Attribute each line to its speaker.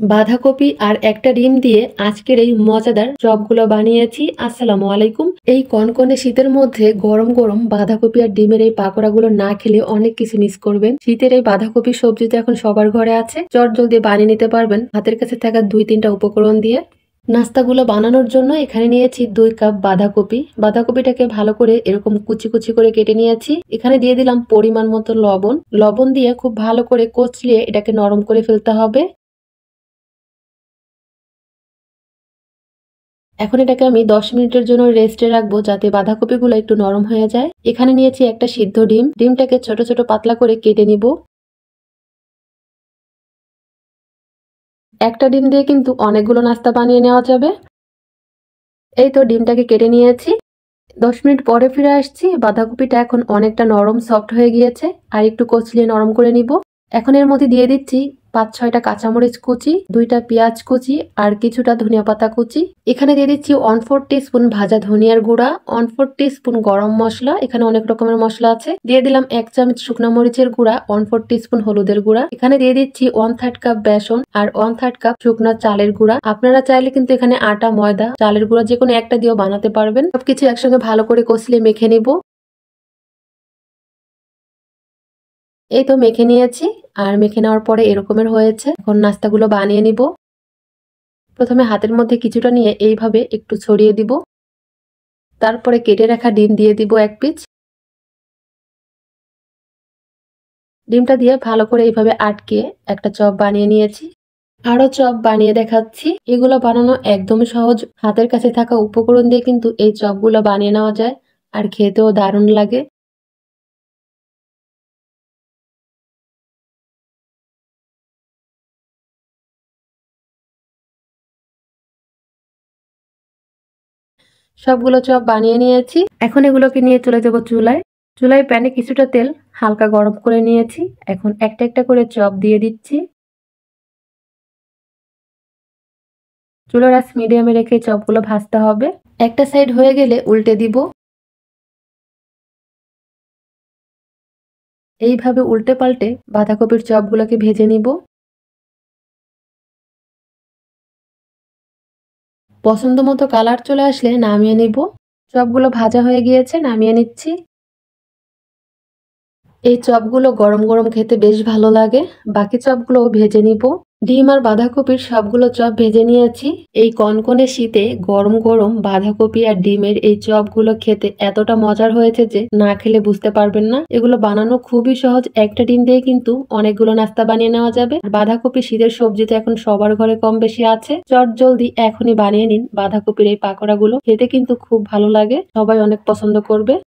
Speaker 1: বাঁধাকপি আর একটা ডিম দিয়ে আজকের এই মজাদার চপগুলো বানিয়েছি। আসসালামু আলাইকুম। এই কনকনে শীতের মধ্যে গরম গরম বাঁধাকপি আর ডিমের এই পাকোড়াগুলো না খেলে অনেক কিছু মিস করবেন। শীতের এই বাঁধাকপি সবজি তো এখন সবার ঘরে আছে, চটজলদি বানিয়ে নিতে পারবেন হাতের কাছে থাকা 2-3টা উপকরণ দিয়ে। নাস্তাগুলো বানানোর জন্য এখানে নিয়েছি 2 কাপ বাঁধাকপি। বাঁধাকপিটাকে ভালো করে এরকম কুচি কুচি করে কেটে নিয়েছি। এখানে দিয়ে দিলাম পরিমাণ মতো লবণ। লবণ দিয়ে খুব ভালো করে কচলিয়ে এটাকে নরম করে ফেলতে হবে। এখন এটাকে আমি 10 মিনিটের জন্য রেস্টে রাখবো, যাতে বাঁধাকপিগুলো একটু নরম হয়ে যায়। এখানে নিয়েছি একটা সিদ্ধ ডিম। ডিমটাকে ছোট ছোট পাতলা করে কেটে নিব। একটা ডিম দিয়ে কিন্তু অনেকগুলো নাস্তা বানিয়ে নেওয়া যাবে। এই তো ডিমটাকে কেটে নিয়েছি। 10 মিনিট পরে ফিরে আসছি। বাঁধাকপিটা এখন অনেকটা নরম সফট হয়ে গিয়েছে। আর একটু কচলিয়ে নরম করে নিব। এখন এর মধ্যে দিয়ে দিচ্ছি 5-6টা কাঁচামরিচ কুচি, 2টা পেঁয়াজ কুচি আর কিছুটা ধনিয়া পাতা কুচি। এখানে দিয়ে দিচ্ছি 1/4 টিস্পুন ভাজা ধনিয়ার গুঁড়া, 1/4 টিস্পুন গরম মশলা, এখানে অনেক রকমের মশলা আছে। দিয়ে দিলাম 1 চামচ শুকনো মরিচের গুঁড়া, 1/4 টিস্পুন হলুদের গুঁড়া। এখানে দিয়ে দিচ্ছি 1/3 কাপ বেসন আর 1/3 কাপ শুকনো চালের গুঁড়া। আপনারা চাইলে কিন্তু এখানে আটা, ময়দা, চালের গুঁড়া যে কোনো একটা দিয়েও বানাতে পারবেন। সবকিছু একসঙ্গে ভালো করে কষলিয়ে মেখে নিব। এই তো মেখে নিয়েছি। আর মেখে নেওয়ার পরে এরকমের হয়েছে। এখন নাস্তাগুলো বানিয়ে নিব। প্রথমে হাতের মধ্যে কিছুটা নিয়ে এইভাবে একটু ছড়িয়ে দিব। তারপরে কেটে রাখা ডিম দিয়ে দিব 1 পিস। ডিমটা দিয়ে ভালো করে এইভাবে আটকে একটা চপ বানিয়ে নিয়েছি। আরো চপ বানিয়ে দেখাচ্ছি। এগুলো বানানো একদমই সহজ। হাতের কাছে থাকা উপকরণ দিয়ে কিন্তু এই চপগুলো বানিয়ে নেওয়া যায়। আর খেতেও দারুণ লাগে। সবগুলো চপ বানিয়ে নিয়েছি। এখন এগুলোকে নিয়ে চলে যাব চুলায়। চুলায় প্যানে কিছুটা তেল হালকা গরম করে নিয়েছি। এখন একটা একটা করে চপ দিয়ে দিচ্ছি। চুলার আঁচ মিডিয়ামে রেখে চপগুলো ভাজতে হবে। একটা সাইড হয়ে গেলে উল্টে দিব। এইভাবে উল্টে পাল্টে বাঁধাকপির চপগুলোকে ভেজে নিব। পছন্দ মতো কালার চলে আসলে নামিয়ে নিব। চপগুলো ভাজা হয়ে গিয়েছে, নামিয়ে নিচ্ছি। এই চপগুলো গরম গরম খেতে বেশ ভালো লাগে। বাকি চপগুলোও ভেজে নিব। ডিম আর বাঁধাকপির সবগুলো চপ ভেজে নিয়েছি। এই কনকনে শীতে গরম গরম বাঁধাকপি আর ডিমের এই চপগুলো খেতে এতটা মজার হয়েছে যে না খেলে বুঝতে পারবেন না। এগুলো বানানো খুবই সহজ। একটা ডিম দিয়ে কিন্তু অনেকগুলো নাস্তা বানিয়ে নেওয়া যাবে। বাঁধাকপি শীতের সবজি তো এখন সবার ঘরে কম বেশি আছে। চট জলদি এখনই বানিয়ে নিন বাঁধাকপির এই পাকোড়াগুলো। খেতে কিন্তু খুব ভালো লাগে, সবাই অনেক পছন্দ করবে।